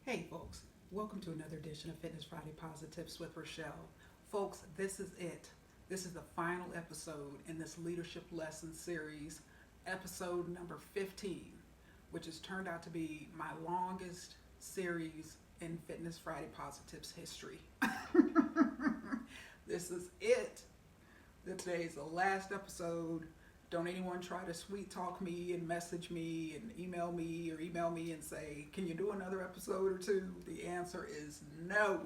Hey folks, welcome to another edition of Fitness Friday Posi-TIPS with Rachelle. Folks, this is it. This is the final episode in this leadership lesson series, episode number 15, which has turned out to be my longest series in Fitness Friday Posi-TIPS history. This is it. Today is the last episode. Don't anyone try to sweet talk me and message me and email me and say, can you do another episode or two? The answer is no.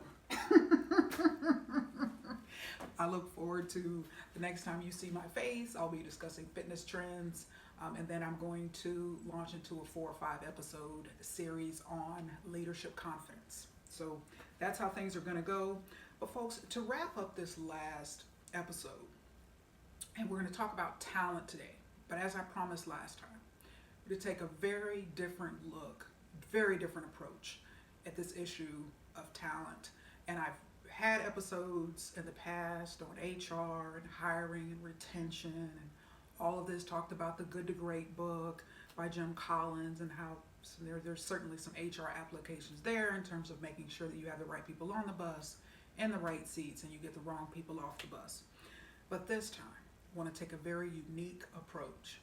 I look forward to the next time you see my face. I'll be discussing fitness trends, and then I'm going to launch into a 4 or 5 episode series on leadership confidence. So that's how things are going to go. But folks, to wrap up this last episode, and we're going to talk about talent today. But as I promised last time, we're going to take a very different look, very different approach at this issue of talent. And I've had episodes in the past on HR and hiring and retention and all of this, talked about the Good to Great book by Jim Collins and how there's certainly some HR applications there in terms of making sure that you have the right people on the bus and the right seats and you get the wrong people off the bus. But this time, want to take a very unique approach,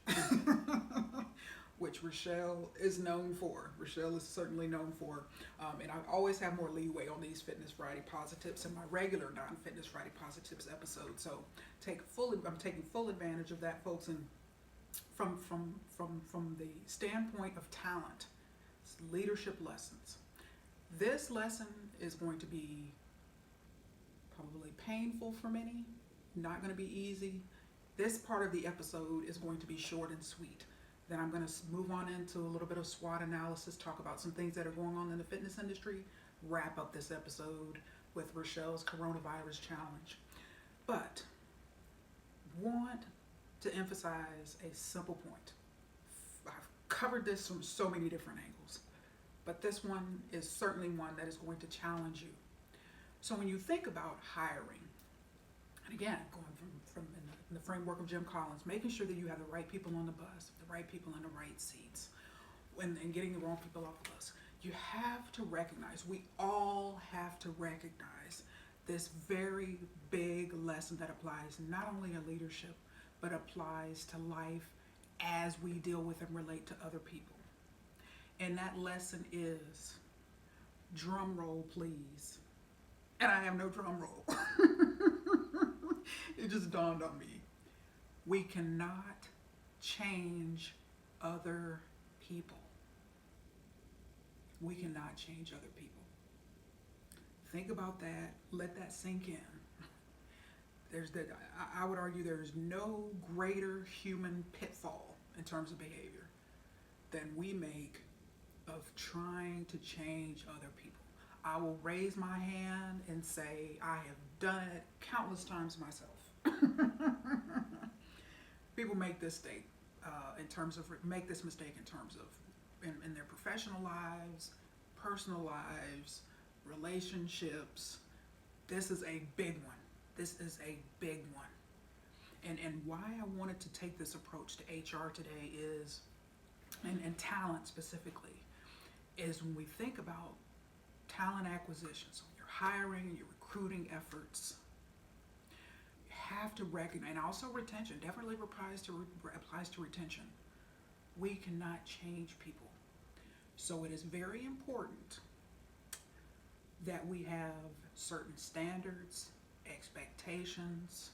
which Rachelle is known for. Rachelle is certainly known for, and I always have more leeway on these Fitness Friday Posi-TIPS and my regular non-Fitness Friday Posi-TIPS episodes. So I'm taking full advantage of that, folks. And from the standpoint of talent, leadership lessons, this lesson is going to be probably painful for many, not going to be easy. This part of the episode is going to be short and sweet. Then I'm going to move on into a little bit of SWOT analysis, talk about some things that are going on in the fitness industry, wrap up this episode with Rachelle's coronavirus challenge. But want to emphasize a simple point. I've covered this from so many different angles, but this one is certainly one that is going to challenge you. So when you think about hiring, and again, going from in the framework of Jim Collins, making sure that you have the right people on the bus, the right people in the right seats, and getting the wrong people off the bus, you have to recognize, we all have to recognize this very big lesson that applies not only in leadership, but applies to life as we deal with and relate to other people. And that lesson is, drum roll please. And I have no drum roll. It just dawned on me. We cannot change other people. We cannot change other people. Think about that. Let that sink in. I would argue there's no greater human pitfall in terms of behavior than we make of trying to change other people. I will raise my hand and say I have done it countless times myself. People make this mistake in terms of in their professional lives, personal lives, relationships. This is a big one. This is a big one. And why I wanted to take this approach to HR today is, and talent specifically, is when we think about talent acquisition, so your hiring and your recruiting efforts, you have to recognize, and also retention, definitely applies to retention. We cannot change people. So it is very important that we have certain standards, expectations,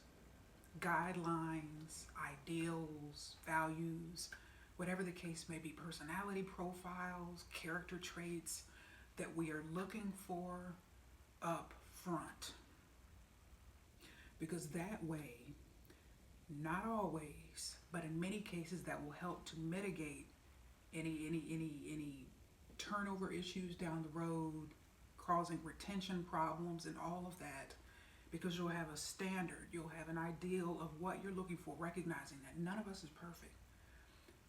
guidelines, ideals, values, whatever the case may be, personality profiles, character traits that we are looking for up front. Because that way, not always, but in many cases, that will help to mitigate any turnover issues down the road, causing retention problems and all of that, because you'll have a standard, you'll have an ideal of what you're looking for, recognizing that none of us is perfect.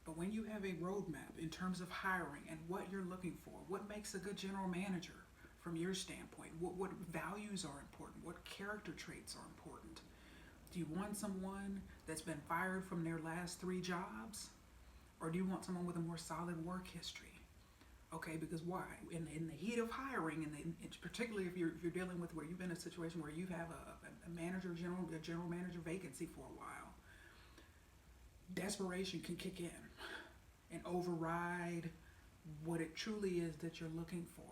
But when you have a roadmap in terms of hiring and what you're looking for, what makes a good general manager from your standpoint, what values are important, what character traits are important. Do you want someone that's been fired from their last 3 jobs? Or do you want someone with a more solid work history? Okay, because why? In the heat of hiring, particularly if you're dealing with where you've been in a situation where you have a manager, a general manager vacancy for a while, desperation can kick in and override what it truly is that you're looking for.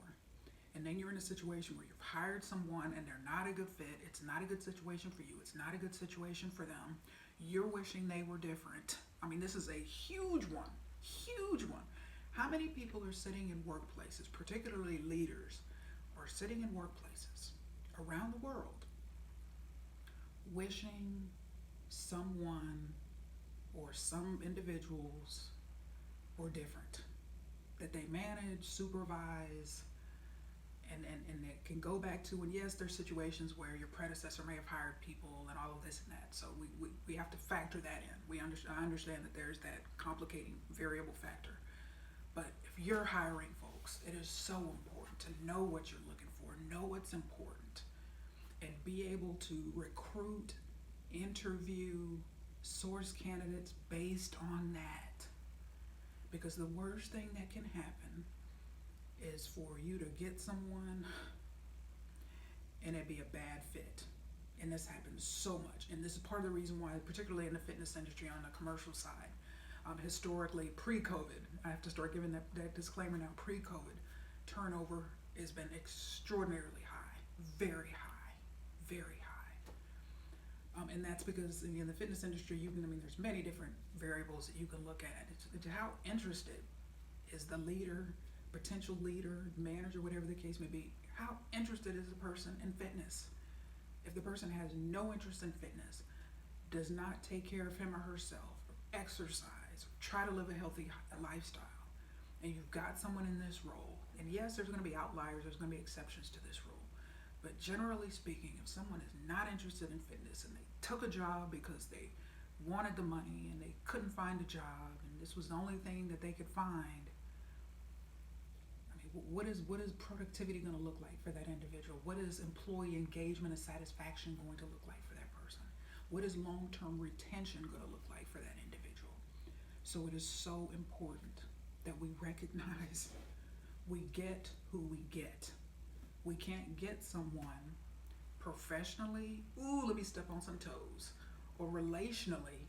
And then you're in a situation where you've hired someone and they're not a good fit. It's not a good situation for you. It's not a good situation for them. You're wishing they were different. I mean, this is a huge one. Huge one. How many people are sitting in workplaces, particularly leaders, are sitting in workplaces around the world wishing someone or some individuals were different, that they manage, supervise, and it can go back to, and yes, there's situations where your predecessor may have hired people and all of this and that, so we have to factor that in. I understand that there's that complicating variable factor. But if you're hiring folks, it is so important to know what you're looking for, know what's important, and be able to recruit, interview, source candidates based on that. Because the worst thing that can happen is for you to get someone and it be a bad fit. And this happens so much. And this is part of the reason why, particularly in the fitness industry on the commercial side, historically, pre-COVID, I have to start giving that disclaimer now, pre-COVID, turnover has been extraordinarily high, very high, very high. And that's because in the fitness industry, there's many different variables that you can look at. It's how interested is the leader, potential leader, manager, whatever the case may be, how interested is the person in fitness? If the person has no interest in fitness, does not take care of him or herself, exercise, try to live a healthy lifestyle, and you've got someone in this role, and yes, there's going to be outliers, there's going to be exceptions to this rule, but generally speaking, if someone is not interested in fitness and they took a job because they wanted the money and they couldn't find a job and this was the only thing that they could find, what is productivity going to look like for that individual? What is employee engagement and satisfaction going to look like for that person? What is long-term retention going to look like for that individual? So it is so important that we recognize we get who we get. We can't get someone professionally, let me step on some toes, or relationally,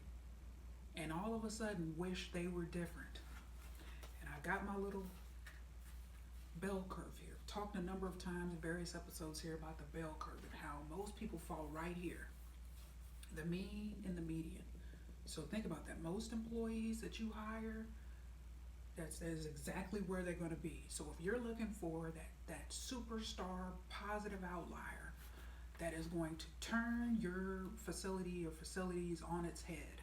and all of a sudden wish they were different. And I got my little bell curve here. Talked a number of times in various episodes here about the bell curve and how most people fall right here, the mean and the median. So think about that. Most employees that you hire, that is exactly where they're going to be. So if you're looking for that superstar positive outlier that is going to turn your facility or facilities on its head,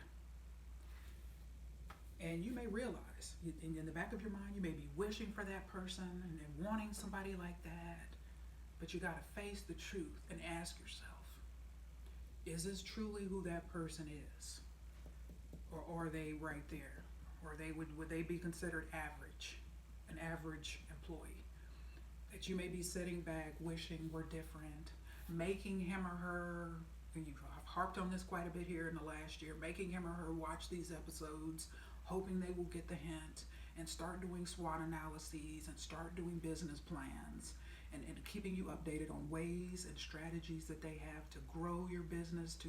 and you may realize, in the back of your mind, you may be wishing for that person and wanting somebody like that, but you got to face the truth and ask yourself, is this truly who that person is? Or are they right there? Or would they be considered average, an average employee? That you may be sitting back wishing we're different, making him or her, and I've harped on this quite a bit here in the last year, making him or her watch these episodes, hoping they will get the hint and start doing SWOT analyses and start doing business plans and keeping you updated on ways and strategies that they have to grow your business, to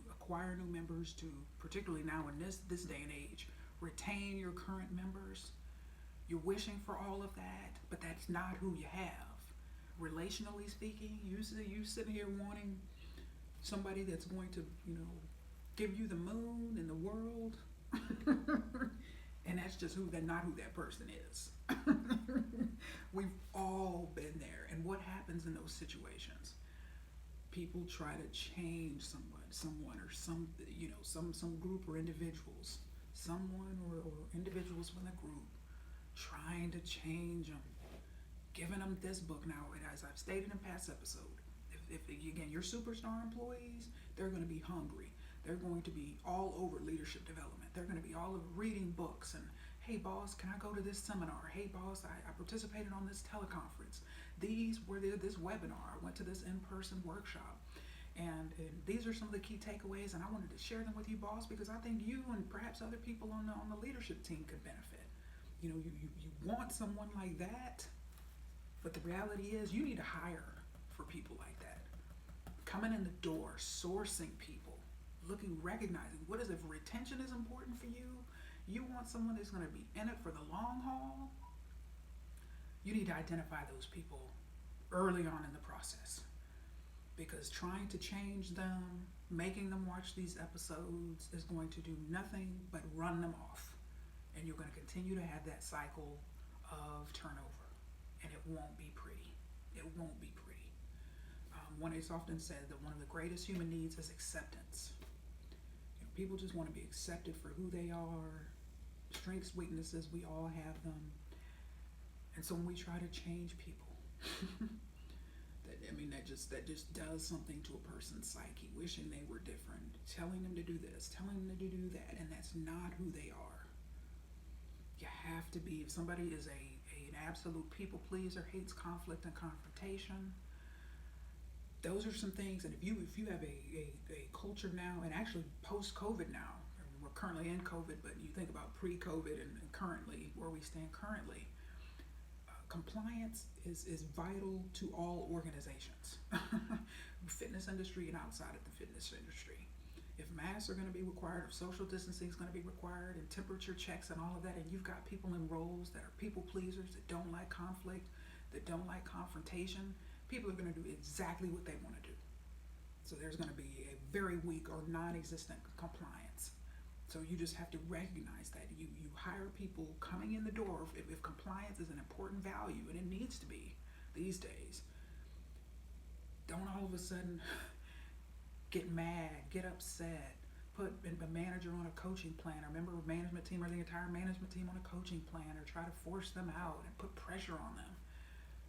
acquire new members, to particularly now in this day and age, retain your current members. You're wishing for all of that, but that's not who you have. Relationally speaking, you sitting here wanting somebody that's going to, give you the moon and the world. And that's just not who that person is. We've all been there. And what happens in those situations? People try to change someone or some group or individuals, someone or individuals from the group, trying to change them, giving them this book. Now, as I've stated in past episodes, if again, your superstar employees, they're going to be hungry. They're going to be all over leadership development. They're going to be all over reading books and, hey boss, can I go to this seminar? Hey boss, I participated on this teleconference. These were this webinar. I went to this in-person workshop. And these are some of the key takeaways, and I wanted to share them with you, boss, because I think you and perhaps other people on the leadership team could benefit. You want someone like that, but the reality is you need to hire for people like that. Coming in the door, sourcing people, looking, recognizing what is, if retention is important for you, you want someone that's going to be in it for the long haul, you need to identify those people early on in the process. Because trying to change them, making them watch these episodes is going to do nothing but run them off. And you're going to continue to have that cycle of turnover. And it won't be pretty. It won't be pretty. It's often said that one of the greatest human needs is acceptance. People just want to be accepted for who they are. Strengths, weaknesses, we all have them. And so when we try to change people, that just does something to a person's psyche, wishing they were different, telling them to do this, telling them to do that, and that's not who they are. You have to be, if somebody is an absolute people pleaser, hates conflict and confrontation, those are some things. And if you have a culture now, and actually post-COVID now, we're currently in COVID, but you think about pre-COVID and currently, where we stand currently, compliance is vital to all organizations, fitness industry and outside of the fitness industry. If masks are going to be required, if social distancing is going to be required, and temperature checks and all of that, and you've got people in roles that are people pleasers, that don't like conflict, that don't like confrontation, people are going to do exactly what they want to do. So there's going to be a very weak or non-existent compliance. So you just have to recognize that. You hire people coming in the door. If compliance is an important value, and it needs to be these days, don't all of a sudden get mad, get upset, put a manager on a coaching plan, or member of a management team, or the entire management team on a coaching plan, or try to force them out and put pressure on them,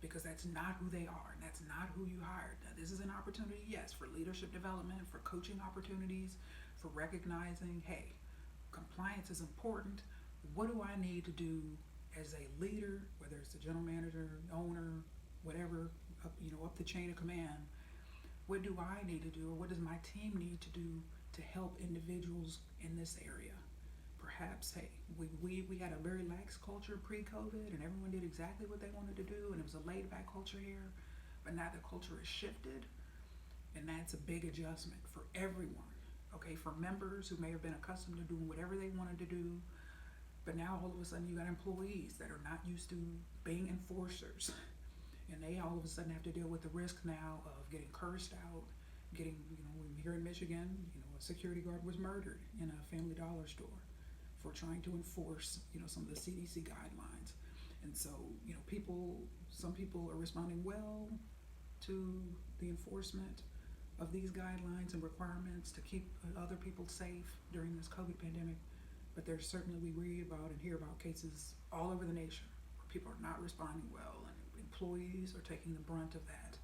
because that's not who they are, and that's not who you hired. Now, this is an opportunity, yes, for leadership development, for coaching opportunities, for recognizing, hey, compliance is important. What do I need to do as a leader, whether it's the general manager, owner, whatever, up the chain of command? What do I need to do, or what does my team need to do to help individuals in this area? Perhaps, hey, we had a very lax culture pre-COVID, and everyone did exactly what they wanted to do, and it was a laid-back culture here. But now the culture is shifted, and that's a big adjustment for everyone. Okay, for members who may have been accustomed to doing whatever they wanted to do, but now all of a sudden you got employees that are not used to being enforcers, and they all of a sudden have to deal with the risk now of getting cursed out, getting, here in Michigan, a security guard was murdered in a Family Dollar store for trying to enforce, some of the CDC guidelines. And so, some people are responding well to the enforcement of these guidelines and requirements to keep other people safe during this COVID pandemic. But there's certainly, we read about and hear about cases all over the nation where people are not responding well, and employees are taking the brunt of that.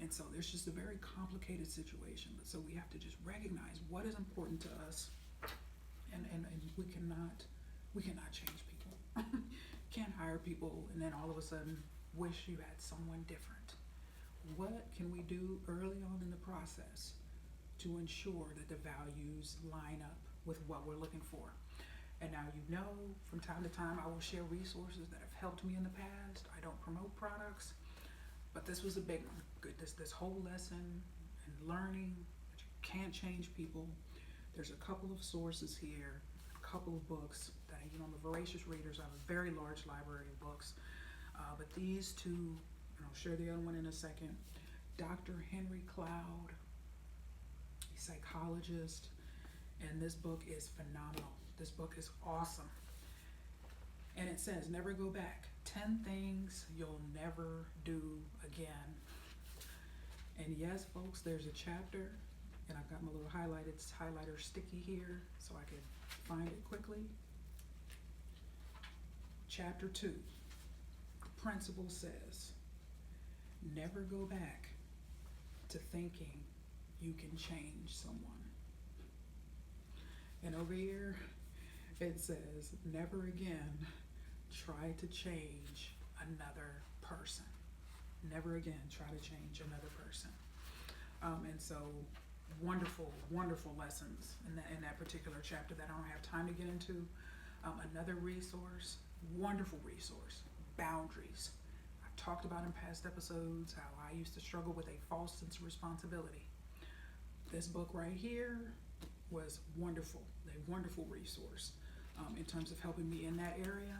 And so there's just a very complicated situation. But so we have to just recognize what is important to us, and we cannot change people. Can't hire people and then all of a sudden wish you had someone different. What can we do early on in the process to ensure that the values line up with what we're looking for? And now, from time to time, I will share resources that have helped me in the past. I don't promote products, but this was a big one. This whole lesson and learning that you can't change people. There's a couple of sources here, a couple of books that, I'm a voracious reader, so I have a very large library of books. But these two, and I'll share the other one in a second. Dr. Henry Cloud, a psychologist, and this book is phenomenal. This book is awesome. And it says, never go back. 10 things you'll never do again. And yes, folks, there's a chapter, and I've got my little highlighter sticky here so I can find it quickly. Chapter 2, the principle says, never go back to thinking you can change someone. And over here, it says, never again try to change another person. Never again try to change another person. And so wonderful, wonderful lessons in that particular chapter that I don't have time to get into. Another resource Wonderful resource. Boundaries. I've talked about in past episodes how I used to struggle with a false sense of responsibility. This book right here was wonderful, a wonderful resource in terms of helping me in that area.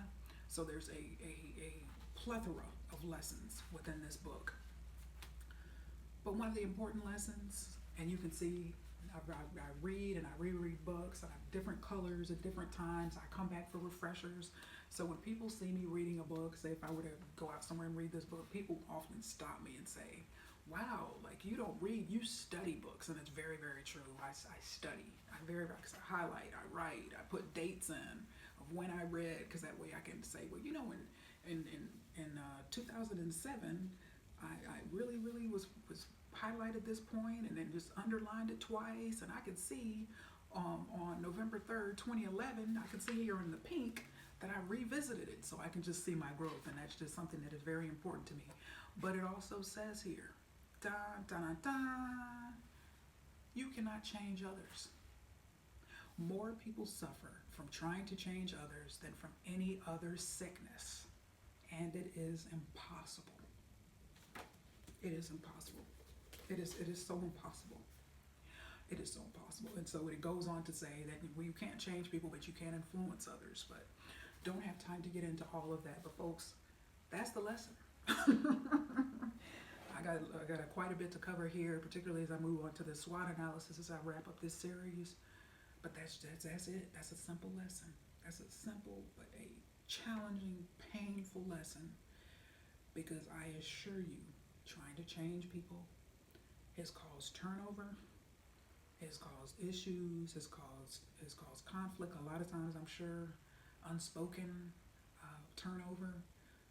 So there's a plethora of lessons within this book. But one of the important lessons, and you can see, I read and I reread books, and I have different colors at different times. I come back for refreshers. So when people see me reading a book, say if I were to go out somewhere and read this book, people often stop me and say, wow, like you don't read, you study books. And it's very, very true. I study. Because I highlight, I write, I put dates in of when I read, because that way I can say, well, you know, in 2007, I really was highlighted this point and then just underlined it twice, and I could see on November 3rd, 2011, I can see here in the pink that I revisited it, so I can just see my growth, and that's just something that is very important to me. But it also says here, da da da da, you cannot change others. More people suffer from trying to change others than from any other sickness, and it is impossible. It is impossible. It is so impossible. It is so impossible. And so it goes on to say that you can't change people, but you can influence others. But don't have time to get into all of that. But folks, that's the lesson. I got quite a bit to cover here, particularly as I move on to the SWOT analysis as I wrap up this series. But that's it. That's a simple lesson. That's a simple but a challenging, painful lesson. Because I assure you, trying to change people has caused turnover, has caused issues, has caused conflict. A lot of times, I'm sure, unspoken turnover,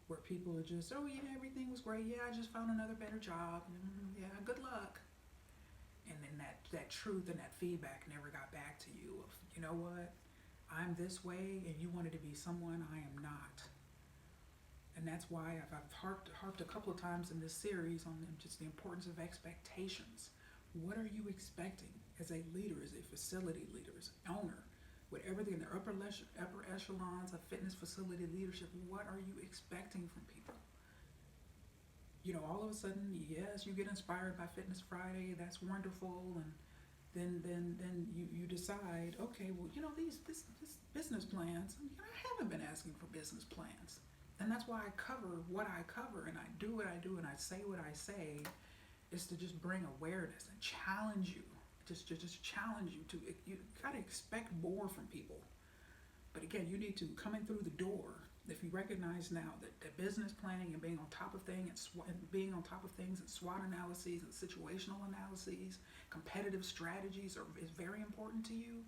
where people are just, oh yeah, everything was great. Yeah, I just found another better job. Yeah, good luck. And then that truth and that feedback never got back to you of, you know what, I'm this way and you wanted to be someone I am not. And that's why I've harped a couple of times in this series on just the importance of expectations. What are you expecting as a leader, as a facility leader, as an owner, whatever in the upper echelons of fitness facility leadership? What are you expecting from people? You know, all of a sudden, yes, you get inspired by Fitness Friday. That's wonderful, and then you decide, okay, well, you know, these business plans. I haven't been asking for business plans. And that's why I cover what I cover, and I do what I do, and I say what I say, is to just bring awareness and challenge you. Just challenge you to, you gotta expect more from people. But again, you need to come in through the door. If you recognize now that business planning and being on top of things and SWOT analyses and situational analyses, competitive strategies is very important to you,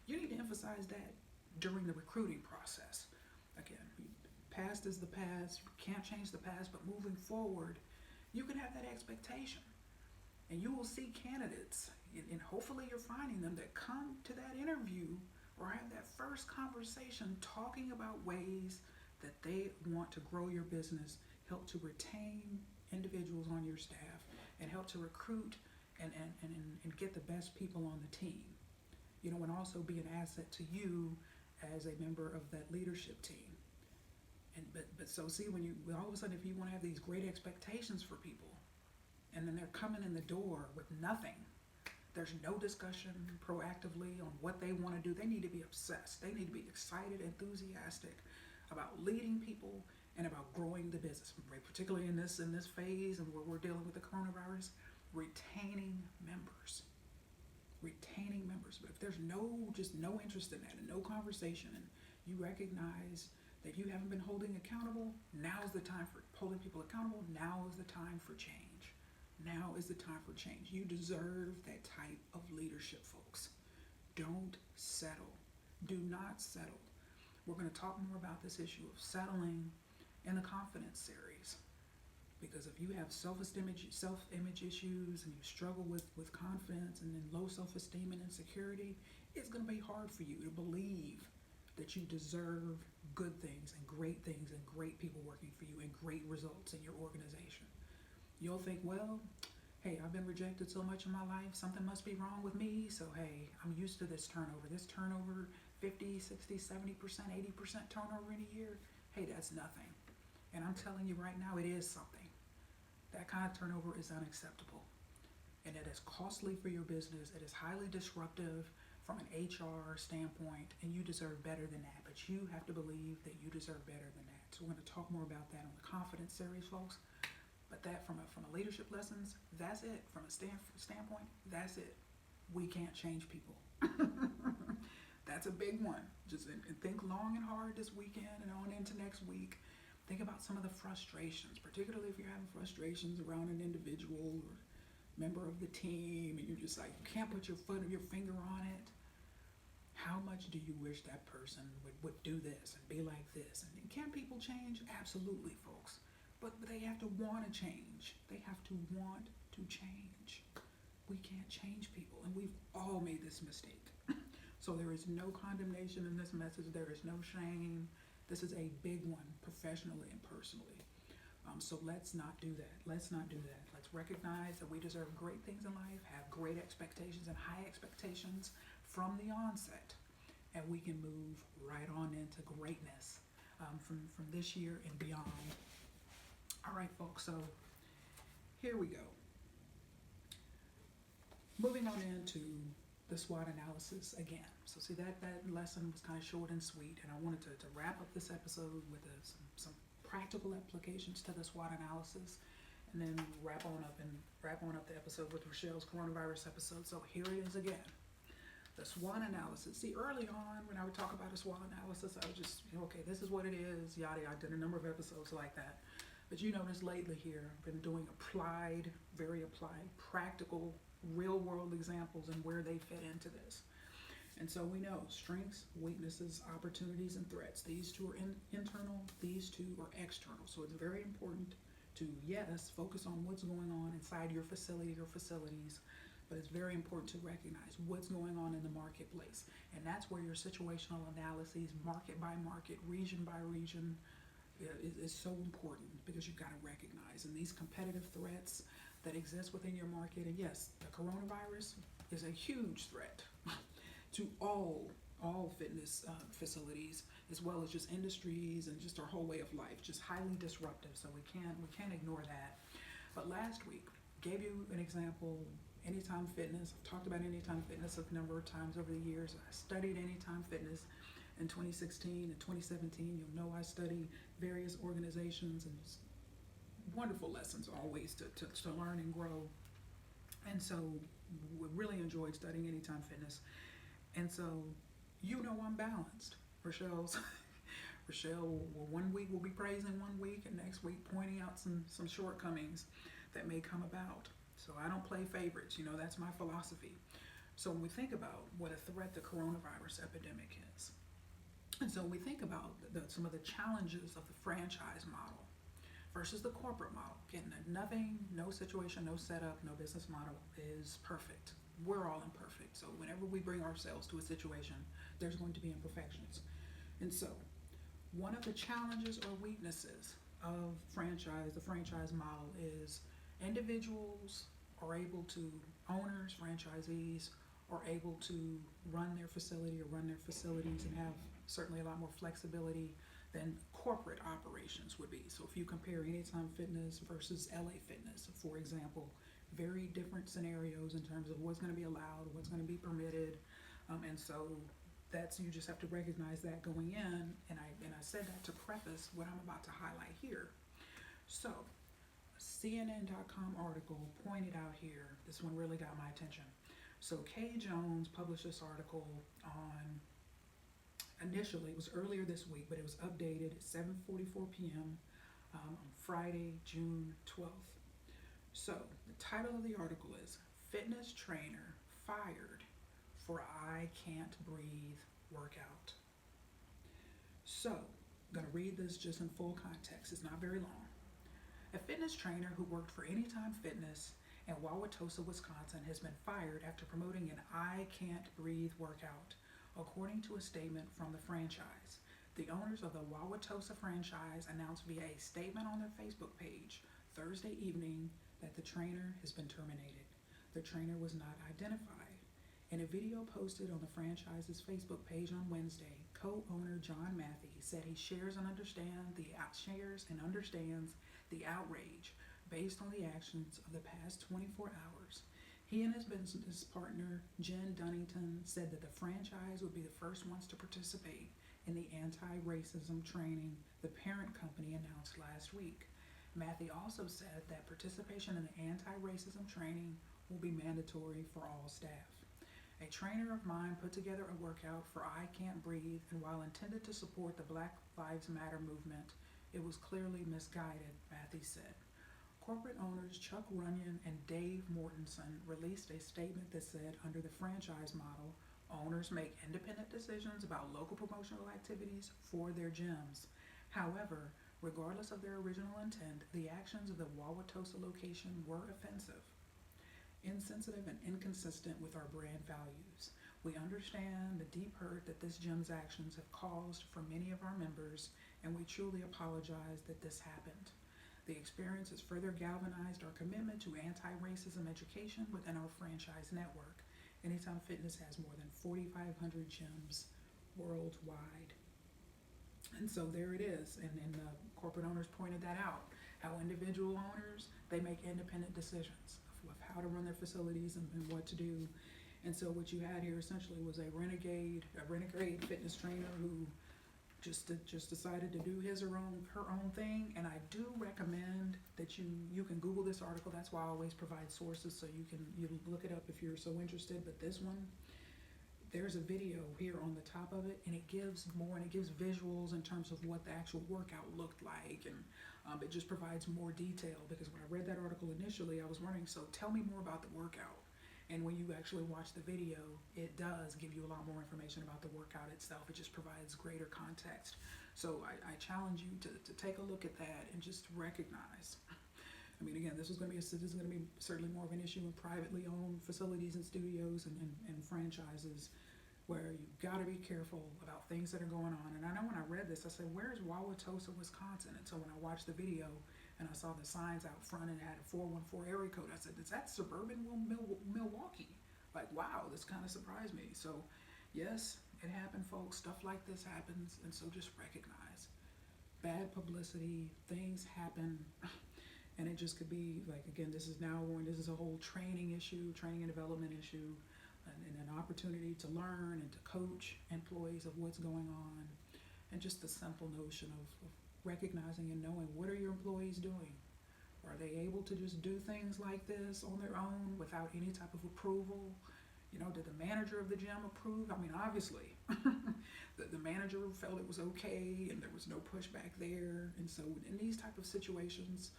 you need to emphasize that during the recruiting process. Again, past is the past. You can't change the past, but moving forward, you can have that expectation. And you will see candidates, and hopefully you're finding them, that come to that interview or have that first conversation talking about ways that they want to grow your business, help to retain individuals on your staff, and help to recruit and get the best people on the team. You know, and also be an asset to you as a member of that leadership team. But so see, when all of a sudden, if you want to have these great expectations for people, and then they're coming in the door with nothing, there's no discussion proactively on what they want to do. They need to be obsessed. They need to be excited, enthusiastic about leading people and about growing the business, particularly in this phase and where we're dealing with the coronavirus, retaining members. But if there's no interest in that and no conversation, and you recognize that you haven't been holding accountable, now's the time for holding people accountable. Now is the time for change. Now is the time for change. You deserve that type of leadership, folks. Don't settle. Do not settle. We're going to talk more about this issue of settling in the confidence series. Because if you have self-image issues and you struggle with confidence and then low self-esteem and insecurity, it's going to be hard for you to believe that you deserve good things and great people working for you and great results in your organization. You'll think, well, hey, I've been rejected so much in my life, something must be wrong with me, so hey, I'm used to this turnover. 50, 60, 70%, 80% turnover in a year. hey, that's nothing. And I'm telling you right now, it is something. That kind of turnover is unacceptable. And it is costly for your business. It is highly disruptive from an HR standpoint, and you deserve better than that. But you have to believe that you deserve better than that. So we're going to talk more about that on the confidence series, folks. But that from a leadership lessons, that's it. From a standpoint, that's it. We can't change people. That's a big one. Just and think long and hard this weekend and on into next week. Think about some of the frustrations, particularly if you're having frustrations around an individual or member of the team, and you're just like, you can't put your finger on it. How much do you wish that person would do this and be like this? And can people change? Absolutely, folks. But they have to want to change. They have to want to change. We can't change people, and we've all made this mistake. So there is no condemnation in this message. There is no shame. This is a big one, professionally and personally. So let's not do that. Let's not do that. Let's recognize that we deserve great things in life, have great expectations and high expectations from the onset, and we can move right on into greatness from this year and beyond. All right, folks, so here we go. Moving on into the SWOT analysis again. So see, that lesson was kind of short and sweet, and I wanted to wrap up this episode with some practical applications to the SWOT analysis, and then wrap on up the episode with Rachelle's coronavirus episode. So here it is again. The SWOT analysis. See, early on when I would talk about a SWOT analysis, I would just, okay, this is what it is, yada yada. I did a number of episodes like that. But you notice lately here, I've been doing very applied, practical, real world examples and where they fit into this. And so we know strengths, weaknesses, opportunities, and threats. These two are internal, these two are external. So it's very important to, yes, focus on what's going on inside your facility or facilities, but it's very important to recognize what's going on in the marketplace. And that's where your situational analyses, market by market, region by region, is so important, because you've got to recognize. And these competitive threats that exist within your market, and yes, the coronavirus is a huge threat to all fitness facilities, as well as just industries and just our whole way of life, just highly disruptive. So we can't ignore that. But last week gave you an example, Anytime Fitness. I've talked about Anytime Fitness a number of times over the years. I studied Anytime Fitness in 2016 and 2017. You'll know I study various organizations, and just wonderful lessons always to learn and grow. And so we really enjoyed studying Anytime Fitness. And so, I'm balanced. Rachelle will one week will be praising one week, and next week pointing out some shortcomings that may come about. So I don't play favorites. That's my philosophy. So when we think about what a threat the coronavirus epidemic is, and so we think about some of the challenges of the franchise model versus the corporate model. Again, no situation, no setup, no business model is perfect. We're all imperfect. So whenever we bring ourselves to a situation, there's going to be imperfections. And so one of the challenges or weaknesses of the franchise model is owners, franchisees, are able to run their facilities and have certainly a lot more flexibility than corporate operations would be. So if you compare Anytime Fitness versus LA Fitness, for example, very different scenarios in terms of what's going to be allowed, what's going to be permitted, and so you just have to recognize that going in. And I said that to preface what I'm about to highlight here. So a CNN.com article pointed out here, this one really got my attention. So Kay Jones published this article initially, it was earlier this week, but it was updated at 7:44 p.m. On Friday, June 12th. So the title of the article is Fitness Trainer Fired for I Can't Breathe Workout. So I'm going to read this just in full context. It's not very long. A fitness trainer who worked for Anytime Fitness in Wauwatosa, Wisconsin has been fired after promoting an I Can't Breathe workout, according to a statement from the franchise. The owners of the Wauwatosa franchise announced via a statement on their Facebook page Thursday evening that the trainer has been terminated. The trainer was not identified. In a video posted on the franchise's Facebook page on Wednesday, Co-owner John Matthey said he shares and understands the outrage based on the actions of the past 24 hours. He and his business partner, Jen Dunnington, said that the franchise would be the first ones to participate in the anti-racism training the parent company announced last week. Matthey also said that participation in the anti-racism training will be mandatory for all staff. A trainer of mine put together a workout for I Can't Breathe, and while intended to support the Black Lives Matter movement, it was clearly misguided, Matthey said. Corporate owners Chuck Runyon and Dave Mortensen released a statement that said, under the franchise model, owners make independent decisions about local promotional activities for their gyms. However, regardless of their original intent, the actions of the Wauwatosa location were offensive, insensitive, and inconsistent with our brand values. We understand the deep hurt that this gym's actions have caused for many of our members, and we truly apologize that this happened. The experience has further galvanized our commitment to anti-racism education within our franchise network. Anytime Fitness has more than 4,500 gyms worldwide. And so there it is, and the corporate owners pointed that out, how individual owners, they make independent decisions of how to run their facilities and what to do. And so what you had here essentially was a renegade fitness trainer who just decided to do her own thing. And I do recommend that you can Google this article. That's why I always provide sources, so you look it up if you're so interested. But this one, there's a video here on the top of it, and it gives visuals in terms of what the actual workout looked like, and it just provides more detail, because when I read that article initially, I was wondering, so tell me more about the workout. And when you actually watch the video, it does give you a lot more information about the workout itself. It just provides greater context. So I challenge you to take a look at that and just recognize. I mean, again, this is going to be certainly more of an issue in privately owned facilities and studios and franchises, where you've got to be careful about things that are going on. And I know when I read this, I said, where's Wauwatosa, Wisconsin? And so when I watched the video and I saw the signs out front and it had a 414 area code, I said, is that suburban Milwaukee? Like, wow, this kind of surprised me. So yes, it happened, folks. Stuff like this happens. And so just recognize bad publicity, things happen. And it just could be like, again, this is a whole training and development issue, and an opportunity to learn and to coach employees of what's going on, and just the simple notion of recognizing and knowing, what are your employees doing? Are they able to just do things like this on their own without any type of approval? Did the manager of the gym approve? I mean, obviously, the manager felt it was okay and there was no pushback there. And so in these type of situations,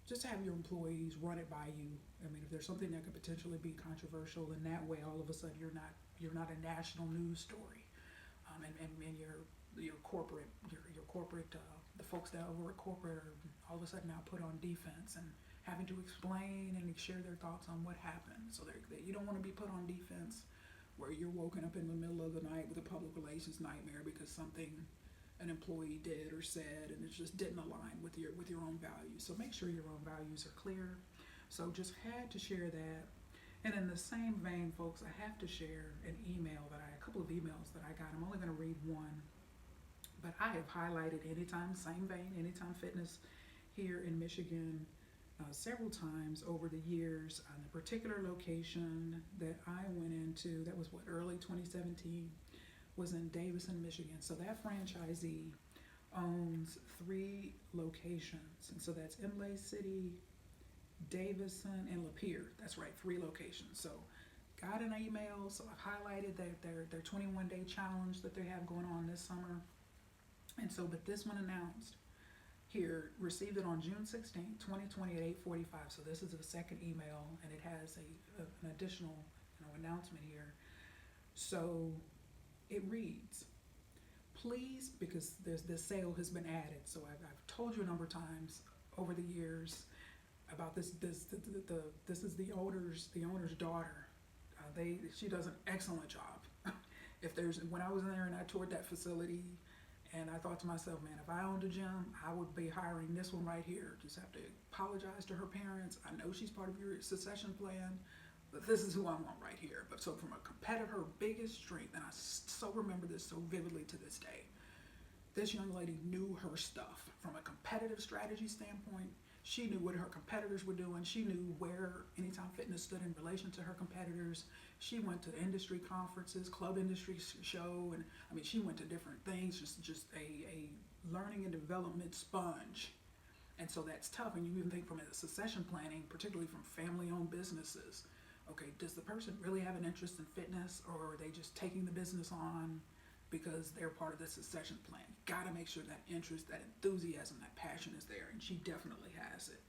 just have your employees run it by you. I mean, if there's something that could potentially be controversial, in that way, all of a sudden you're not a national news story, and your corporate, the folks that over at corporate are all of a sudden now put on defense and having to explain and share their thoughts on what happened. So you don't want to be put on defense where you're woken up in the middle of the night with a public relations nightmare because something an employee did or said, and it just didn't align with your own values. So make sure your own values are clear. So just had to share that. And in the same vein, folks, I have to share a couple of emails that I got. I'm only going to read one, but I have highlighted Anytime Fitness here in Michigan several times over the years on a particular location that I went into. That was early 2017. Was in Davison, Michigan. So that franchisee owns 3 locations. And so that's Imlay City, Davison, and Lapeer. That's right, 3 locations. So got an email, so I've highlighted their 21-day challenge that they have going on this summer. And so, but this one announced here, received it on June 16th, 2020 at 8:45. So this is the second email, and it has an additional announcement here. So it reads, please, because this sale has been added. So I've told you a number of times over the years about this. This is the owner's daughter. She does an excellent job. When I was in there and I toured that facility, and I thought to myself, man, if I owned a gym, I would be hiring this one right here. Just have to apologize to her parents. I know she's part of your succession plan, But this is who I want right here. But so from a competitor, her biggest strength, and I so remember this so vividly to this day, this young lady knew her stuff. From a competitive strategy standpoint, she knew what her competitors were doing. She knew where Anytime Fitness stood in relation to her competitors. She went to industry conferences, club industry show, and I mean, she went to different things, just a learning and development sponge. And so that's tough. And you even think from a succession planning, particularly from family-owned businesses. Okay, does the person really have an interest in fitness, or are they just taking the business on because they're part of the succession plan? You gotta make sure that interest, that enthusiasm, that passion is there, and she definitely has it.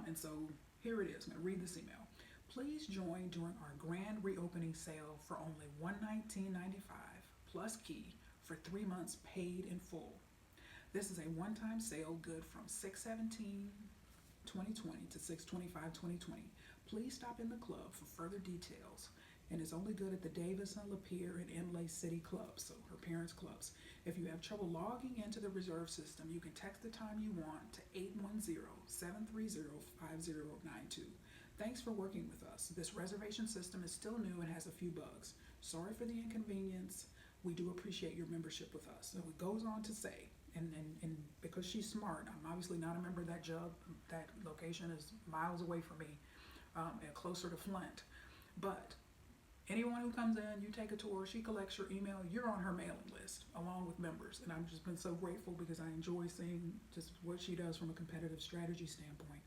And so here it is. I'm gonna read this email. Please join during our grand reopening sale for only $119.95 plus key for 3 months paid in full. This is a one-time sale good from 6/17/2020 to 6/25/2020. Please stop in the club for further details, and it's only good at the Davis and Lapeer and Imlay City clubs, so her parents' clubs. If you have trouble logging into the reserve system, you can text the time you want to 810-730-5092. Thanks for working with us. This reservation system is still new and has a few bugs. Sorry for the inconvenience. We do appreciate your membership with us. So it goes on to say, and because she's smart, I'm obviously not a member of that job. That location is miles away from me, and closer to Flint. But anyone who comes in, you take a tour, she collects your email, you're on her mailing list along with members. And I've just been so grateful because I enjoy seeing just what she does from a competitive strategy standpoint.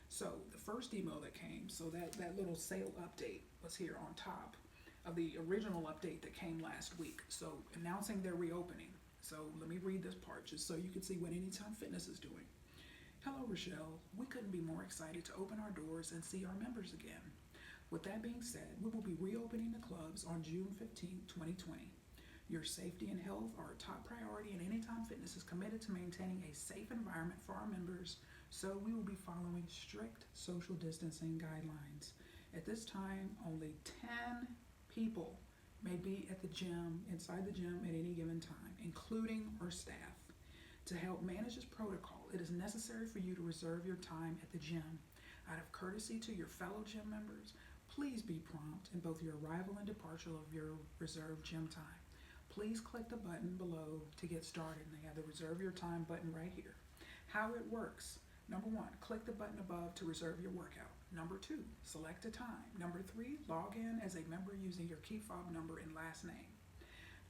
So the first email that came, so that little sale update was here on top of the original update that came last week. So announcing their reopening. So let me read this part just so you can see what Anytime Fitness is doing. Hello, Rachelle. We couldn't be more excited to open our doors and see our members again. With that being said, we will be reopening the clubs on June 15, 2020. Your safety and health are a top priority, and Anytime Fitness is committed to maintaining a safe environment for our members, so we will be following strict social distancing guidelines. At this time, only 10 people may be at the gym, inside the gym at any given time, including our staff. To help manage this protocol, it is necessary for you to reserve your time at the gym. Out of courtesy to your fellow gym members, please be prompt in both your arrival and departure of your reserved gym time. Please click the button below to get started. They have the reserve your time button right here. How it works. Number 1, click the button above to reserve your workout. Number 2, select a time. Number 3, log in as a member using your key fob number and last name.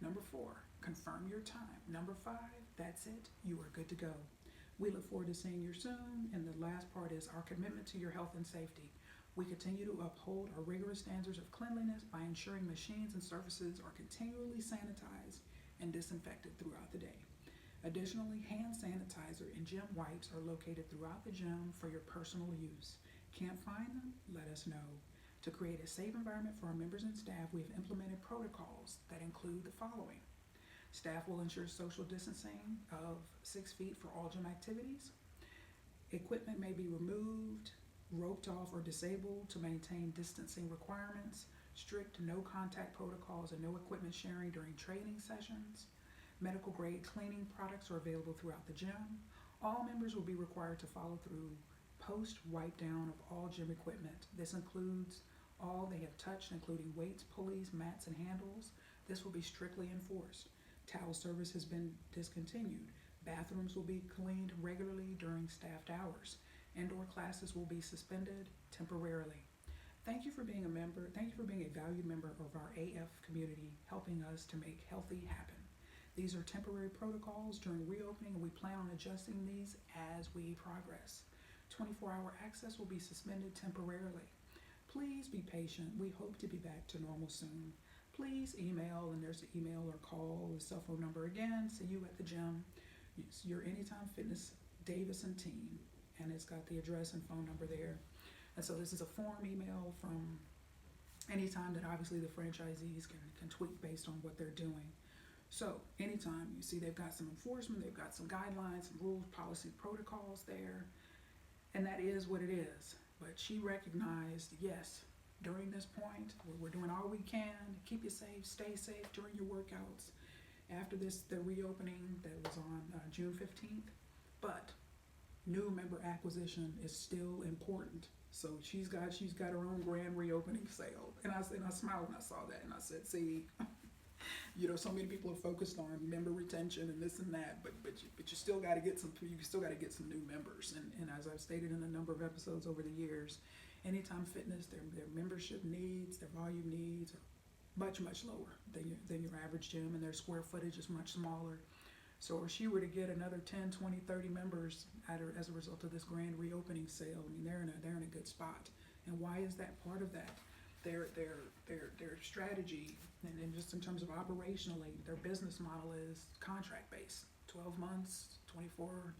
Number 4, confirm your time. Number 5, that's it. You are good to go. We look forward to seeing you soon. And the last part is our commitment to your health and safety. We continue to uphold our rigorous standards of cleanliness by ensuring machines and surfaces are continually sanitized and disinfected throughout the day. Additionally, hand sanitizer and gym wipes are located throughout the gym for your personal use. Can't find them? Let us know. To create a safe environment for our members and staff, we have implemented protocols that include the following. Staff will ensure social distancing of 6 feet for all gym activities. Equipment may be removed, roped off, or disabled to maintain distancing requirements. Strict no contact protocols and no equipment sharing during training sessions. Medical grade cleaning products are available throughout the gym. All members will be required to follow through post wipe down of all gym equipment. This includes all they have touched, including weights, pulleys, mats, and handles. This will be strictly enforced. Towel service has been discontinued. Bathrooms will be cleaned regularly during staffed hours. Indoor classes will be suspended temporarily. Thank you for being a member. Thank you for being a valued member of our AF community, helping us to make healthy happen. These are temporary protocols during reopening, and we plan on adjusting these as we progress. 24-hour access will be suspended temporarily. Please be patient. We hope to be back to normal soon. Please email, and there's the email or call, the cell phone number again. See you at the gym. It's your Anytime Fitness Davison team, and it's got the address and phone number there. And so this is a form email from Anytime that obviously the franchisees can tweak based on what they're doing. So Anytime, you see they've got some enforcement, they've got some guidelines, some rules, policy, protocols there, and that is what it is. But she recognized, yes, during this point, we're doing all we can to keep you safe, stay safe during your workouts. After this, the reopening that was on June 15th, but new member acquisition is still important. So she's got her own grand reopening sale, and I smiled when I saw that, and I said, see, so many people are focused on member retention and this and that, but you still got to get some new members. And as I've stated in a number of episodes over the years, Anytime Fitness, their membership needs, their volume needs are much lower than your average gym, and their square footage is much smaller. So if she were to get another 10, 20, 30 members as a result of this grand reopening sale, I mean, they're in a good spot. And why is that part of that? Their strategy, and just in terms of operationally, their business model is contract based. 12 months, 24,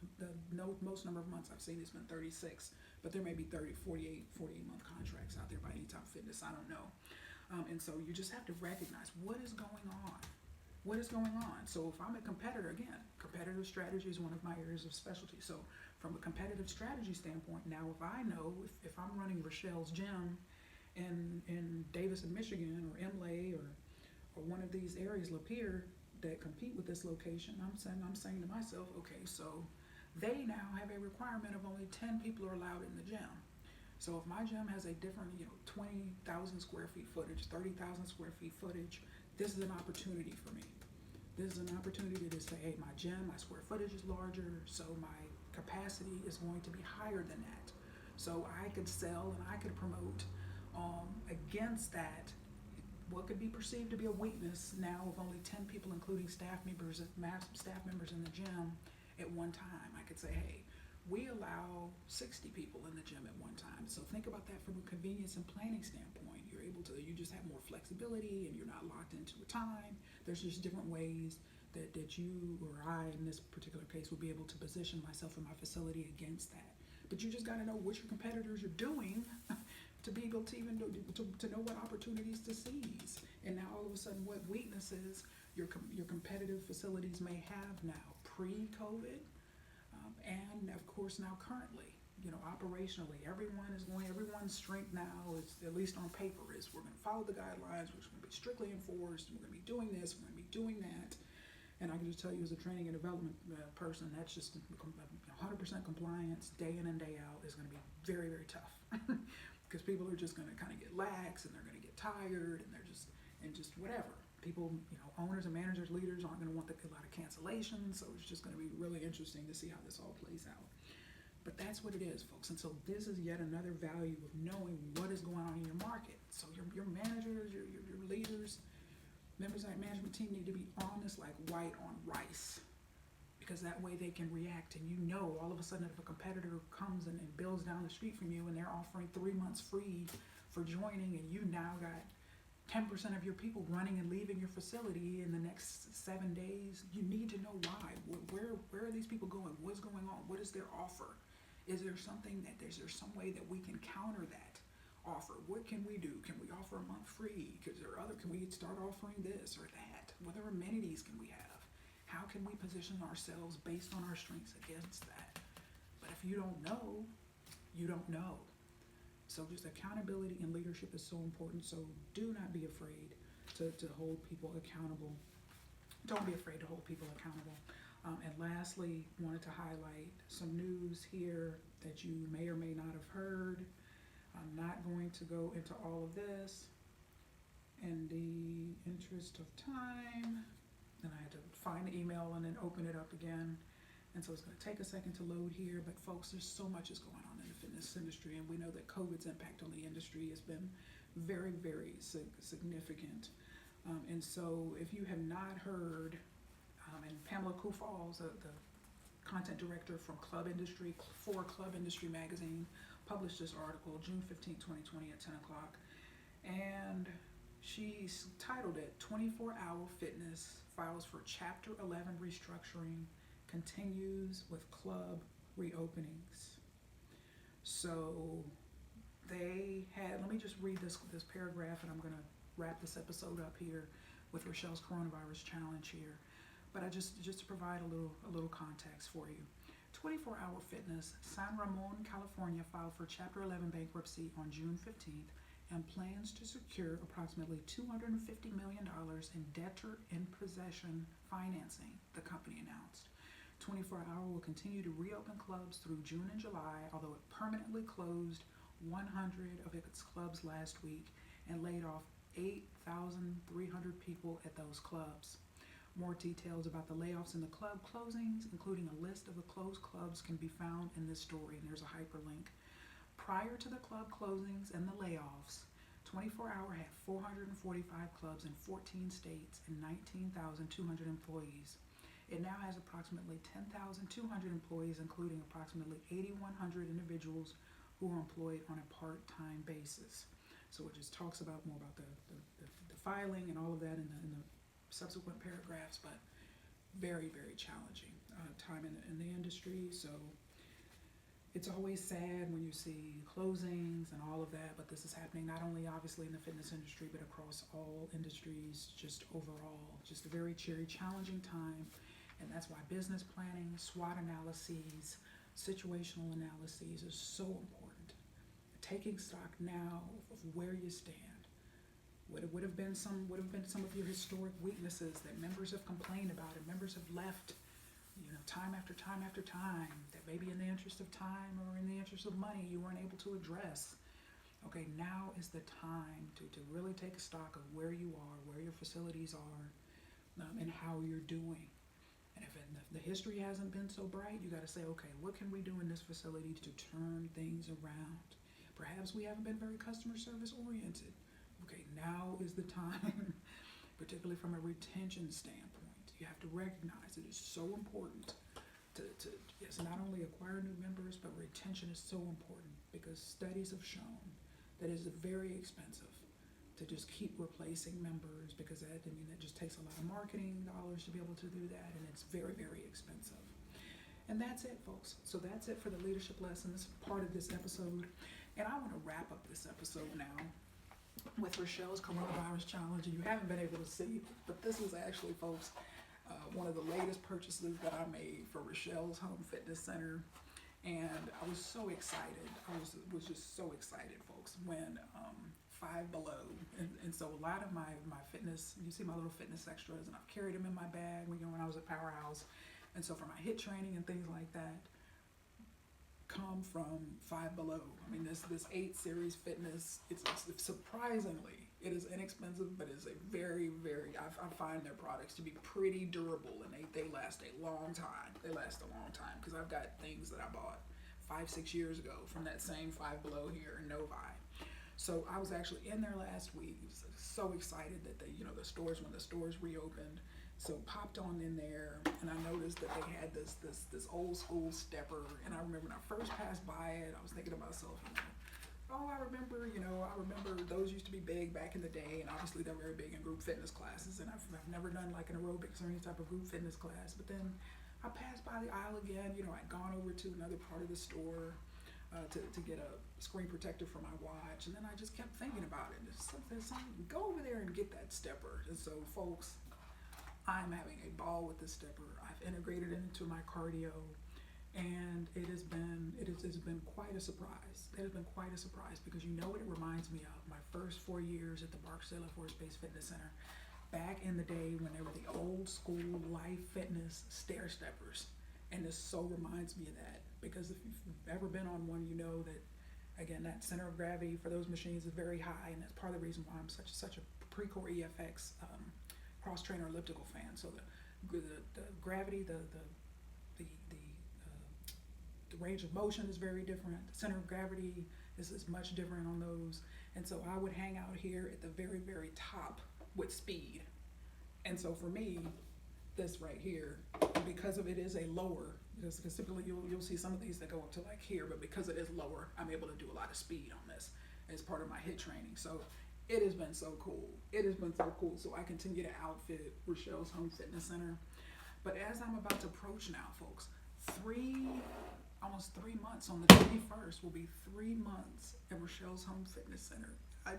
most number of months I've seen has been 36, but there may be 30, 48 month contracts out there by Anytime Fitness, I don't know. And so you just have to recognize what is going on. What is going on? So if I'm a competitor, again, competitive strategy is one of my areas of specialty. So from a competitive strategy standpoint, now if I know, if I'm running Rachelle's gym in Davison, Michigan, or Imlay, or one of these areas, Lapeer, that compete with this location, I'm saying to myself, okay, so they now have a requirement of only 10 people are allowed in the gym. So if my gym has a different, 20,000 square feet footage, 30,000 square feet footage, this is an opportunity for me. This is an opportunity to say, hey, my gym, my square footage is larger, so my capacity is going to be higher than that. So I could sell and I could promote against that, what could be perceived to be a weakness now of only 10 people, including staff members in the gym at one time. I could say, hey, we allow 60 people in the gym at one time. So think about that from a convenience and planning standpoint. You just have more flexibility, and you're not locked into a time. There's just different ways that you or I, in this particular case, will be able to position myself and my facility against that. But you just got to know what your competitors are doing to be able to even to know what opportunities to seize. And now all of a sudden, what weaknesses your competitive facilities may have now, pre-COVID, and of course now currently. Operationally, everyone's strength now is, at least on paper, is we're going to follow the guidelines, we're going to be strictly enforced, we're going to be doing this, we're going to be doing that. And I can just tell you, as a training and development person, that's just 100% compliance day in and day out is going to be very, very tough. Because people are just going to kind of get lax, and they're going to get tired, and just whatever. People, owners and managers, leaders aren't going to want a lot of cancellations, so it's just going to be really interesting to see how this all plays out. But that's what it is, folks. And so this is yet another value of knowing what is going on in your market. So your managers, your leaders, members of that management team need to be on this like white on rice, because that way they can react. And all of a sudden, if a competitor comes and builds down the street from you and they're offering 3 months free for joining, and you now got 10% of your people running and leaving your facility in the next 7 days, you need to know why. Where are these people going? What's going on? What is their offer? Is there some way that we can counter that offer? What can we do? Can we offer a month free? Can we start offering this or that? What other amenities can we have? How can we position ourselves based on our strengths against that? But if you don't know, you don't know. So just accountability and leadership is so important. So do not be afraid to hold people accountable. Don't be afraid to hold people accountable. And lastly, wanted to highlight some news here that you may or may not have heard. I'm not going to go into all of this in the interest of time. And I had to find the email and then open it up again. And so it's going to take a second to load here. But folks, there's so much is going on in the fitness industry. And we know that COVID's impact on the industry has been very, very significant. And so if you have not heard, and Pamela Kufals, the content director from Club Industry magazine, published this article June 15, 2020 at 10 o'clock. And she's titled it, 24-Hour Fitness Files for Chapter 11 Restructuring Continues with Club Reopenings. So they had, let me just read this paragraph, and I'm going to wrap this episode up here with Rachelle's Coronavirus Challenge here. But I just to provide a little context for you. 24-Hour Fitness, San Ramon, California, filed for Chapter 11 bankruptcy on June 15th and plans to secure approximately $250 million in debtor in possession financing, the company announced. 24 Hour will continue to reopen clubs through June and July, although it permanently closed 100 of its clubs last week and laid off 8,300 people at those clubs. More details about the layoffs and the club closings, including a list of the closed clubs, can be found in this story, and there's a hyperlink. Prior to the club closings and the layoffs, 24 Hour had 445 clubs in 14 states and 19,200 employees. It now has approximately 10,200 employees, including approximately 8,100 individuals who are employed on a part-time basis. So it just talks about more about the filing and all of that in the subsequent paragraphs, but very, very challenging time in the industry. So it's always sad when you see closings and all of that, but this is happening not only obviously in the fitness industry, but across all industries, just overall, just a very challenging time. And that's why business planning, SWOT analyses, situational analyses is so important. Taking stock now of where you stand. What would have been some of your historic weaknesses that members have complained about and members have left, time after time after time, that maybe in the interest of time or in the interest of money you weren't able to address. Okay, now is the time to really take a stock of where you are, where your facilities are, and how you're doing. And if the history hasn't been so bright, you got to say, okay, what can we do in this facility to turn things around? Perhaps we haven't been very customer service oriented. Okay, now is the time, particularly from a retention standpoint. You have to recognize it is so important to yes, not only acquire new members, but retention is so important because studies have shown that it is very expensive to just keep replacing members because that just takes a lot of marketing dollars to be able to do that, and it's very, very expensive. And that's it, folks. So that's it for the leadership lessons part of this episode. And I want to wrap up this episode now with Rachelle's coronavirus challenge. And you haven't been able to see, but this was actually, folks, one of the latest purchases that I made for Rachelle's Home Fitness Center. And I was so excited. I was just so excited, folks, when Five Below. And so a lot of my fitness, you see my little fitness extras, and I've carried them in my bag when I was at Powerhouse. And so for my HIIT training and things like that, come from Five Below. I mean, this 8 Series fitness, it's surprisingly, it is inexpensive, but it's a very, very, I find their products to be pretty durable, and they last a long time. They last a long time because I've got things that I bought 5-6 years ago from that same Five Below here in Novi. So I was actually in there last week. So excited that when the stores reopened. So popped on in there, and I noticed that they had this old school stepper. And I remember when I first passed by it, I was thinking to myself, I remember those used to be big back in the day, and obviously they're very big in group fitness classes. And I've never done like an aerobics or any type of group fitness class. But then I passed by the aisle again. I'd gone over to another part of the store to get a screen protector for my watch, and then I just kept thinking about it. Go over there and get that stepper. And so, folks, I'm having a ball with this stepper. I've integrated it into my cardio, and it has been quite a surprise. It has been quite a surprise because you know what it reminds me of? My first 4 years at the Barksdale Forest Based Fitness Center, back in the day when they were the old school Life Fitness stair steppers. And this so reminds me of that because if you've ever been on one, you know that, again, that center of gravity for those machines is very high, and that's part of the reason why I'm such a Precor EFX cross trainer elliptical fan. So the gravity, the range of motion is very different. The center of gravity is much different on those. And so I would hang out here at the very, very top with speed. And so for me, this right here, because of it is a lower, because typically you'll see some of these that go up to like here, but because it is lower, I'm able to do a lot of speed on this as part of my HIIT training. So it has been so cool. It has been so cool. So I continue to outfit Rachelle's Home Fitness Center. But as I'm about to approach now, folks, almost 3 months on the 21st will be 3 months at Rachelle's Home Fitness Center. I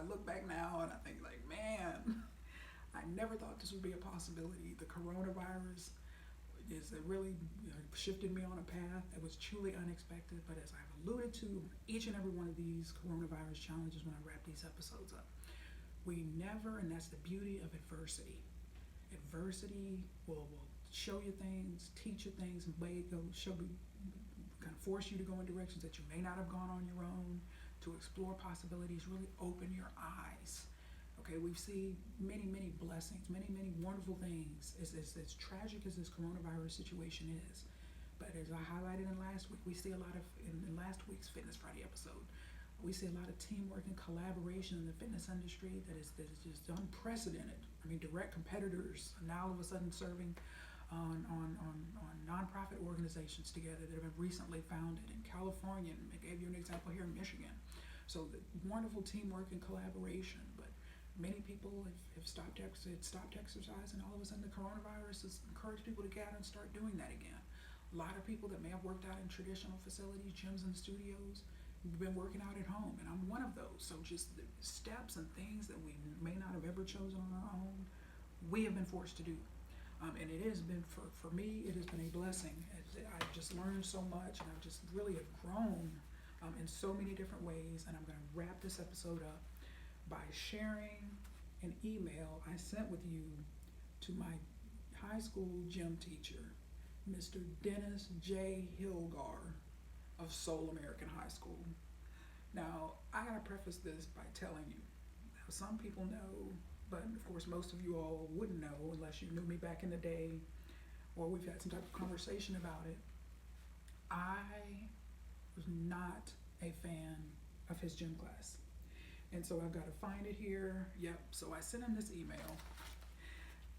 look back now and I think like, man, I never thought this would be a possibility. The coronavirus it really shifted me on a path that was truly unexpected. But as I've alluded to each and every one of these coronavirus challenges when I wrap these episodes up, we never, and that's the beauty of adversity. Adversity will show you things, teach you things, and kind of force you to go in directions that you may not have gone on your own, to explore possibilities, really open your eyes. Okay, we've seen many, many blessings, many, many wonderful things. As tragic as this coronavirus situation is, but as I highlighted in last week, we see a lot of, in last week's Fitness Friday episode, we see a lot of teamwork and collaboration in the fitness industry that is just unprecedented. I mean, direct competitors are now all of a sudden serving on nonprofit organizations together that have been recently founded in California, and I gave you an example here in Michigan. So the wonderful teamwork and collaboration, but many people have stopped exercise, and all of a sudden the coronavirus has encouraged people to gather and start doing that again. A lot of people that may have worked out in traditional facilities, gyms and studios, have been working out at home, and I'm one of those. So just the steps and things that we may not have ever chosen on our own, we have been forced to do. And it has been, for me, it has been a blessing. I've just learned so much, and I just really have grown in so many different ways. And I'm going to wrap this episode up by sharing an email I sent with you to my high school gym teacher, Mr. Dennis J. Hilgar of Seoul American High School. Now, I gotta preface this by telling you, some people know, but of course most of you all wouldn't know unless you knew me back in the day, or we've had some type of conversation about it. I was not a fan of his gym class. And so I've got to find it here. Yep, so I sent him this email.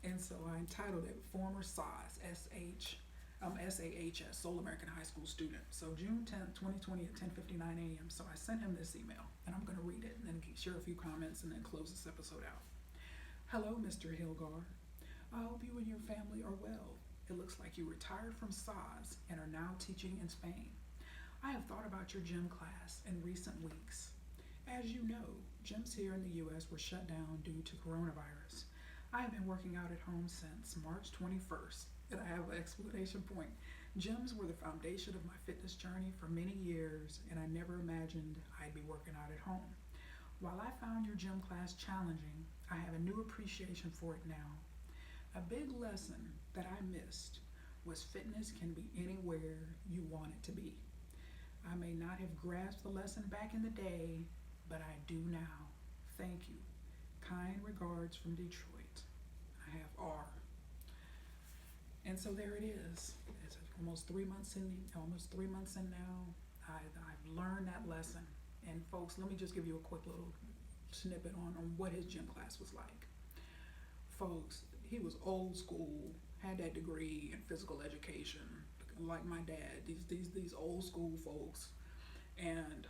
And so I entitled it Former SAHS, SAHS, Seoul American High School Student. So June 10th, 2020 at 10:59 a.m. So I sent him this email, and I'm going to read it and then share a few comments and then close this episode out. Hello, Mr. Hilgar. I hope you and your family are well. It looks like you retired from SAHS and are now teaching in Spain. I have thought about your gym class in recent weeks. As you know, gyms here in the U.S. were shut down due to coronavirus. I have been working out at home since March 21st, and I have an exclamation point. Gyms were the foundation of my fitness journey for many years, and I never imagined I'd be working out at home. While I found your gym class challenging, I have a new appreciation for it now. A big lesson that I missed was fitness can be anywhere you want it to be. I may not have grasped the lesson back in the day, but I do now. Thank you. Kind regards from Detroit. I have R. And so there it is. It's almost 3 months in now. I've learned that lesson. And folks, let me just give you a quick little snippet on what his gym class was like. Folks, he was old school, had that degree in physical education, like my dad, these old school folks. And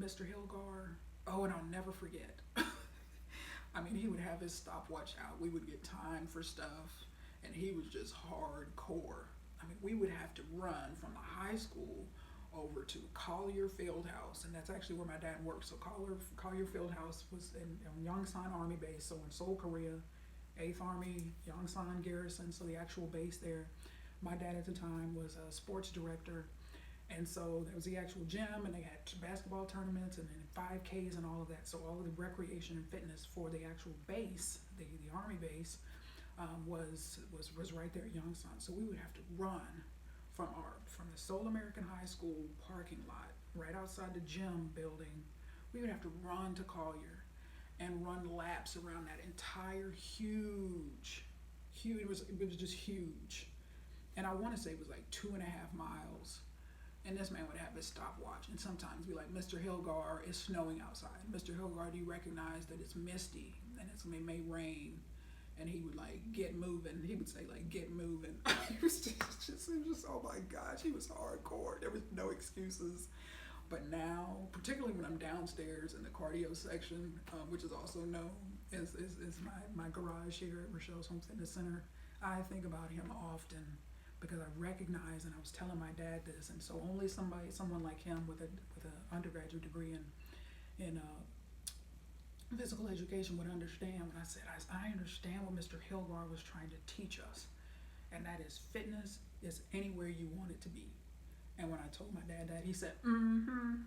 Mr. Hilgar, oh, and I'll never forget. I mean, he would have his stopwatch out. We would get time for stuff, and he was just hardcore. I mean, we would have to run from the high school over to Collier Fieldhouse, and that's actually where my dad worked. So Collier Fieldhouse was in Yongsan Army Base, so in Seoul, Korea, 8th Army, Yongsan Garrison, so the actual base there. My dad at the time was a sports director, and so there was the actual gym, and they had basketball tournaments and then 5Ks and all of that. So all of the recreation and fitness for the actual base, the Army base, was right there at Yongsan. So we would have to run from the Seoul American High School parking lot, right outside the gym building. We would have to run to Collier and run laps around that entire huge, it was just huge. And I want to say it was like 2.5 miles. And this man would have his stopwatch, and sometimes be like, Mr. Hilgar, it's snowing outside. Mr. Hilgar, do you recognize that it's misty and it may rain? And he would like, get moving. He would say like, get moving. It was just, oh my gosh, he was hardcore. There was no excuses. But now, particularly when I'm downstairs in the cardio section, which is also known as my garage here at Rachelle's Home Fitness Center, I think about him often because I recognize, and I was telling my dad this, and so only someone like him with an undergraduate degree in physical education would understand when I said, I understand what Mr. Hilgar was trying to teach us, and that is fitness is anywhere you want it to be. And when I told my dad that, he said, mm-hmm.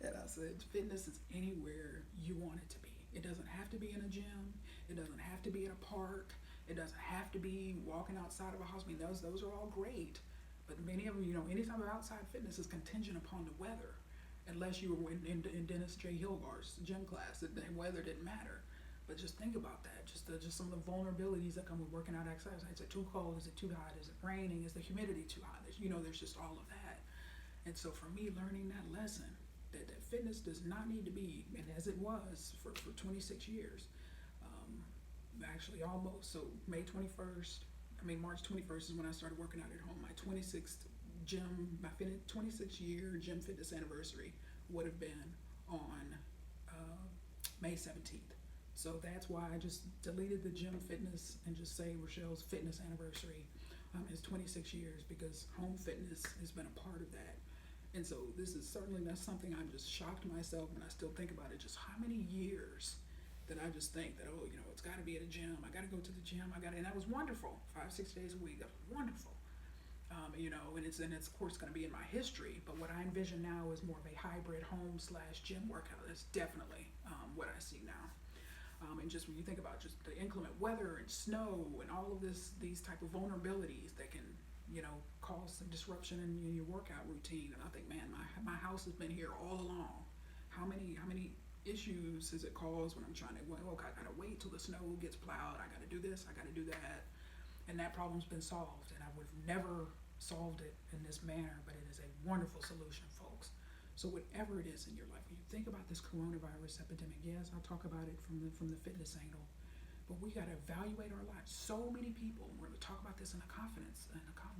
And I said, fitness is anywhere you want it to be. It doesn't have to be in a gym. It doesn't have to be in a park. It doesn't have to be walking outside of a house. I mean, those are all great, but many of them, any type of outside fitness is contingent upon the weather. Unless you were in Dennis J. Hilgar's gym class, the weather didn't matter. But just think about that. Just some of the vulnerabilities that come with working out exercise. Is it too cold? Is it too hot? Is it raining? Is the humidity too hot? There's just all of that. And so for me, learning that lesson, that fitness does not need to be, and as it was for 26 years, actually almost. So March 21st is when I started working out at home. My 26th my 26 year gym fitness anniversary would have been on May 17th. So that's why I just deleted the gym fitness and just say Rachelle's fitness anniversary is 26 years, because home fitness has been a part of that. And so this is certainly not something I'm just shocked myself when I still think about it, just how many years that I just think that, it's got to be at a gym. I got to go to the gym. And that was wonderful. 5-6 days a week. That was wonderful. And it's of course going to be in my history. But what I envision now is more of a hybrid home/gym workout. That's definitely what I see now. And just when you think about just the inclement weather and snow and all of these type of vulnerabilities that can, cause some disruption in your workout routine. And I think, man, my house has been here all along. How many issues has it caused when I'm trying to, I gotta wait till the snow gets plowed. I gotta do this, I gotta do that. And that problem's been solved. And I would have never solved it in this manner, but it is a wonderful solution, folks. So whatever it is in your life, when you think about this coronavirus epidemic, yes, I'll talk about it from the fitness angle, but we got to evaluate our lives. So many people, we're going to talk about this in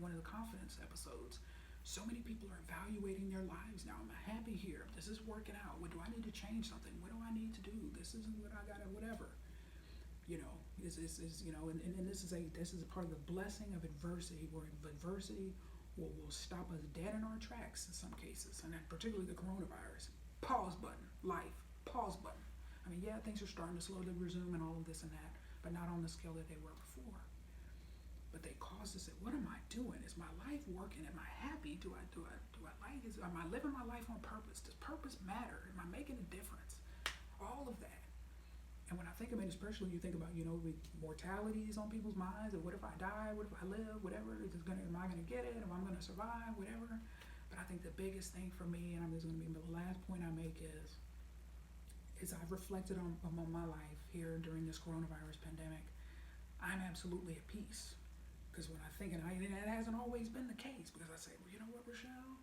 one of the confidence episodes. So many people are evaluating their lives now. Am I happy here? This is working out. What do I need to change something? What do I need to do? This isn't what I got to whatever. And this is a part of the blessing of adversity, where adversity will stop us dead in our tracks in some cases, and particularly the coronavirus. Pause button, life, pause button. I mean, yeah, things are starting to slowly resume and all of this and that, but not on the scale that they were before. But they cause us to say, what am I doing? Is my life working? Am I happy? Do I like it? Am I living my life on purpose? Does purpose matter? Am I making a difference? All of that. And when I think of it, especially you think about, mortality is on people's minds, and what if I die? What if I live? Whatever. Am I gonna get it? Am I gonna survive? Whatever. But I think the biggest thing for me, and this is gonna be the last point I make, is I've reflected on my life here during this coronavirus pandemic. I'm absolutely at peace. Because when I think, and it hasn't always been the case, because I say, well, you know what, Rachelle?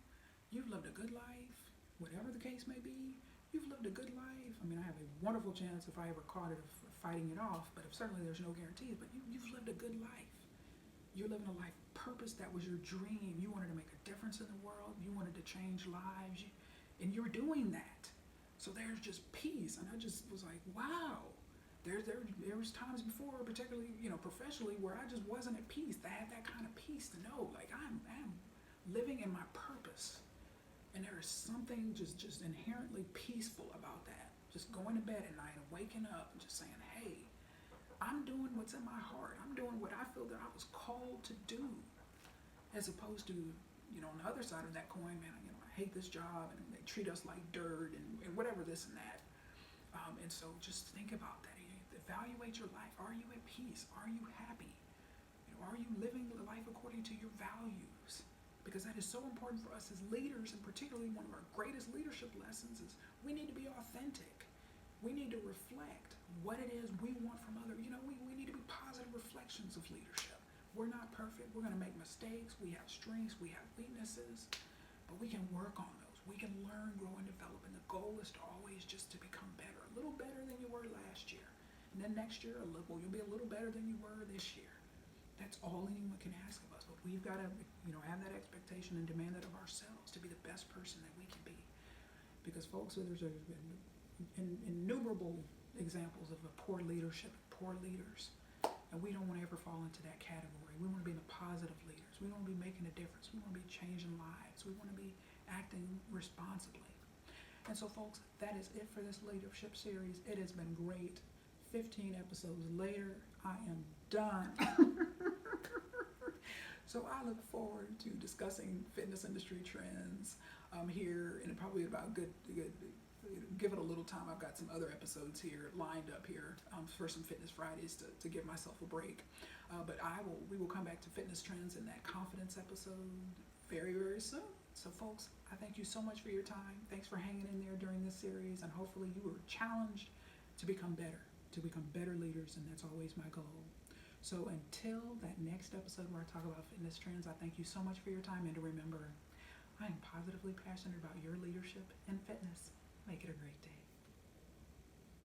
You've lived a good life, whatever the case may be. You've lived a good life. I mean, I have a wonderful chance if I ever caught it of fighting it off, but certainly there's no guarantees. But you've lived a good life. You're living a life purpose. That was your dream. You wanted to make a difference in the world. You wanted to change lives, and you're doing that. So there's just peace, and I just was like, wow. There was times before, particularly professionally, where I just wasn't at peace. I had that kind of peace to know, like I'm living in my purpose. And there is something just inherently peaceful about that. Just going to bed at night and waking up and just saying, hey, I'm doing what's in my heart. I'm doing what I feel that I was called to do. As opposed to, on the other side of that coin, man, I hate this job and they treat us like dirt and whatever this and that. And so just think about that. Evaluate your life. Are you at peace? Are you happy? Are you living the life according to your values? Because that is so important for us as leaders, and particularly one of our greatest leadership lessons is we need to be authentic. We need to reflect what it is we want from others. We need to be positive reflections of leadership. We're not perfect. We're going to make mistakes. We have strengths. We have weaknesses. But we can work on those. We can learn, grow, and develop. And the goal is to always just to become better. A little better than you were last year. And then next year, you'll be a little better than you were this year. That's all anyone can ask of us. But we've got to, have that expectation and demand that of ourselves to be the best person that we can be. Because, folks, there's innumerable examples of poor leadership, poor leaders. And we don't want to ever fall into that category. We want to be the positive leaders. We want to be making a difference. We want to be changing lives. We want to be acting responsibly. And so, folks, that is it for this leadership series. It has been great. 15 episodes later, I am done. So I look forward to discussing fitness industry trends here in probably about give it a little little time. I've got some other episodes here lined up here for some Fitness Fridays to give myself a break. But we will come back to fitness trends in that confidence episode very, very soon. So folks, I thank you so much for your time. Thanks for hanging in there during this series, and hopefully you were challenged to become better leaders, and that's always my goal. So until that next episode where I talk about fitness trends, I thank you so much for your time, and to remember, I am positively passionate about your leadership and fitness.